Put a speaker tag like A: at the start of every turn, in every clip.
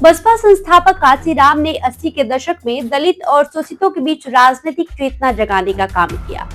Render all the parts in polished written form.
A: बसपा संस्थापक कांशीराम ने 80 के दशक में दलित और शोषितों के बीच राजनीतिक चेतना जगाने का काम किया।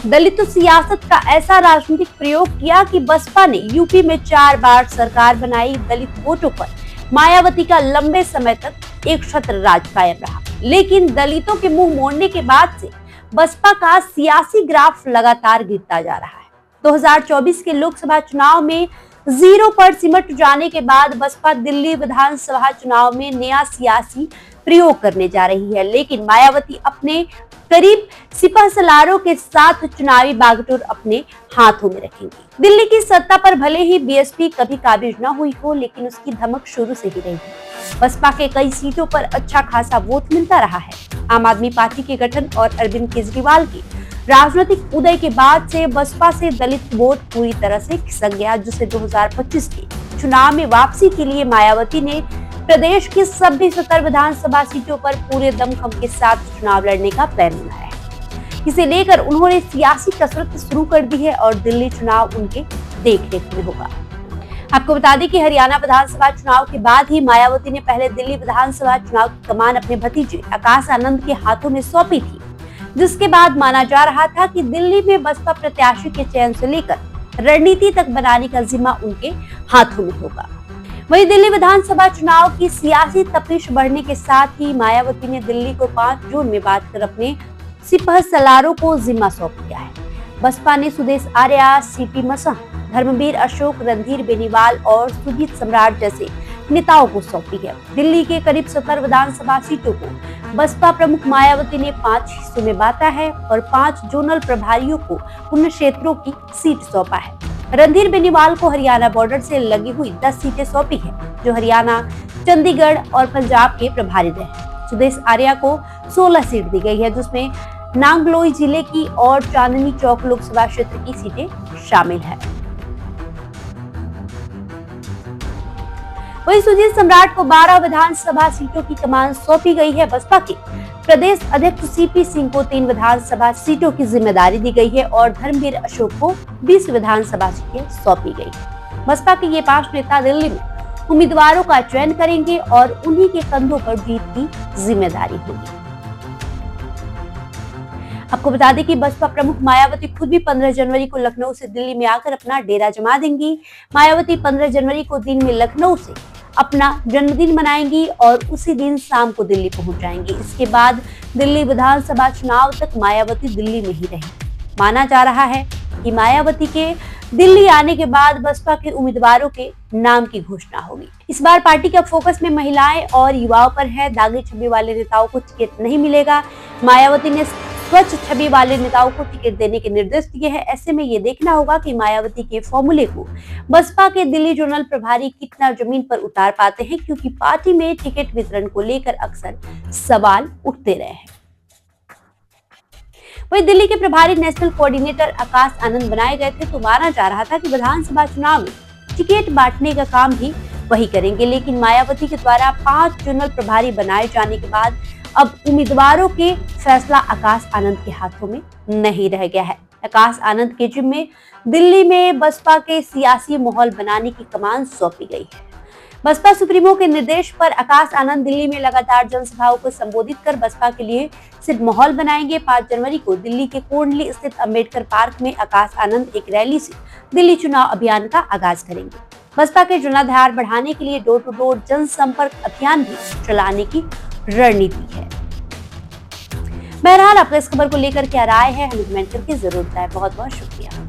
A: दलित सियासत का ऐसा राजनीतिक प्रयोग किया कि बसपा ने यूपी में 4 बार सरकार बनाई। दलित वोटों पर मायावती का लंबे समय तक एक छत्र राज कायम रहा, लेकिन दलितों के मुंह मोड़ने के बाद से बसपा का सियासी ग्राफ लगातार गिरता जा रहा है। 2024 के लोकसभा चुनाव में जीरो पर सिमट जाने के बाद बसपा दिल्ली विधानसभा चुनाव में नया सियासी प्रयोग करने जा रही है, लेकिन मायावती अपने करीब सिपह सलारों के साथ चुनावी बागडोर अपने हाथों में रखेंगी। दिल्ली की सत्ता पर भले ही बीएसपी कभी काबिज न हुई हो, लेकिन उसकी धमक शुरू से ही रही। बसपा के कई सीटों पर अच्छा खासा वोट मिलता रहा है। आम आदमी पार्टी के गठन और अरविंद केजरीवाल की राजनीतिक उदय के बाद से बसपा से दलित वोट पूरी तरह से खिसक गया, जिसे 2025 के चुनाव में वापसी के लिए मायावती ने प्रदेश की सभी 70 विधानसभा सीटों पर पूरे दमखम के साथ चुनाव लड़ने का प्लान बनाया है। इसे लेकर उन्होंने सियासी कसरत शुरू कर दी है और दिल्ली चुनाव उनके देखरेख में होगा। आपको बता दें कि हरियाणा विधानसभा चुनाव के बाद ही मायावती ने पहले दिल्ली विधानसभा चुनाव की कमान अपने भतीजे आकाश आनंद के हाथों में सौंपी थी, जिसके बाद माना जा रहा था कि दिल्ली में बसपा प्रत्याशी के चयन से लेकर रणनीति तक बनाने का जिम्मा उनके हाथों में होगा। वहीं दिल्ली विधानसभा चुनाव की सियासी तपिश बढ़ने के साथ ही मायावती ने दिल्ली को 5 जून में बात कर अपने सिपह सलारों को जिम्मा सौंप दिया है। बसपा ने सुदेश आर्या, सीपी मसह, धर्मवीर अशोक, रणधीर बेनीवाल और सुजीत सम्राट जैसे नेताओं को सौंपी है। दिल्ली के करीब 70 विधानसभा सीटों को बसपा प्रमुख मायावती ने 5 हिस्सों में बांटा है और 5 जोनल प्रभारियों को उन क्षेत्रों की सीट सौंपा है। रणधीर बेनीवाल को हरियाणा बॉर्डर से लगी हुई 10 सीटें सौंपी है, जो हरियाणा, चंडीगढ़ और पंजाब के प्रभारी रहे। सुदेश आर्या को 16 सीट दी गई है, जिसमें नांगलोई जिले की और चांदनी चौक लोकसभा क्षेत्र की सीटें शामिल है। वहीं सुजीत सम्राट को 12 विधानसभा सीटों की कमान सौंपी गई है। बसपा के प्रदेश अध्यक्ष सीपी सिंह को 3 विधानसभा सीटों की जिम्मेदारी दी गई है और धर्मवीर अशोक को 20 विधानसभा सीटें सौंपी गई। बसपा के ये 5 नेता दिल्ली में उम्मीदवारों का चयन करेंगे और उन्हीं के कंधों पर जीत की जिम्मेदारी होगी। आपको बता दें कि बसपा प्रमुख मायावती खुद भी 15 जनवरी को लखनऊ से दिल्ली में आकर अपना डेरा जमा देंगी। मायावती 15 जनवरी को दिन में लखनऊ से अपना जन्मदिन मनाएंगी और उसी दिन शाम को दिल्ली पहुंच जाएंगी। इसके बाद दिल्ली विधानसभा चुनाव तक मायावती दिल्ली में ही रहेंगी। माना जा रहा है कि मायावती के दिल्ली आने के बाद बसपा के उम्मीदवारों के नाम की घोषणा होगी। इस बार पार्टी का फोकस में महिलाएं और युवाओं पर है। दागी छवि वाले नेताओं को टिकट नहीं मिलेगा। मायावती ने स्वच्छ छवि वाले नेताओं को टिकट देने के निर्देश दिए हैं। ऐसे में ये देखना होगा कि मायावती के फॉर्मूले को बसपा के दिल्ली जोनल प्रभारी कितना जमीन पर उतार पाते हैं, क्योंकि पार्टी में टिकट वितरण को लेकर अक्सर सवाल उठते रहे हैं। वहीं दिल्ली के प्रभारी नेशनल कोऑर्डिनेटर आकाश आनंद बनाए गए थे, तो माना जा रहा था कि विधानसभा चुनाव में टिकट बांटने का काम भी वही करेंगे, लेकिन मायावती के द्वारा 5 जोनल प्रभारी बनाए जाने के बाद अब उम्मीदवारों के फैसला आकाश आनंद के हाथों में नहीं रह गया है। आकाश आनंद के जिम्मे दिल्ली में बसपा के सियासी माहौल बनाने की कमान सौंपी गई है। बसपा सुप्रीमो के निर्देश पर आकाश आनंद दिल्ली में लगातार जनसभाओं को संबोधित कर बसपा के लिए सिर्फ माहौल बनाएंगे। 5 जनवरी को दिल्ली के कोंडली स्थित अंबेडकर पार्क में आकाश आनंद एक रैली से दिल्ली चुनाव अभियान का आगाज करेंगे। बसपा के जनाधार बढ़ाने के लिए डोर टू डोर जनसंपर्क अभियान भी चलाने की रणनीति है। बहरहाल आपका इस खबर को लेकर क्या राय है, हमें कमेंट करके जरूर बताएं। बहुत बहुत शुक्रिया।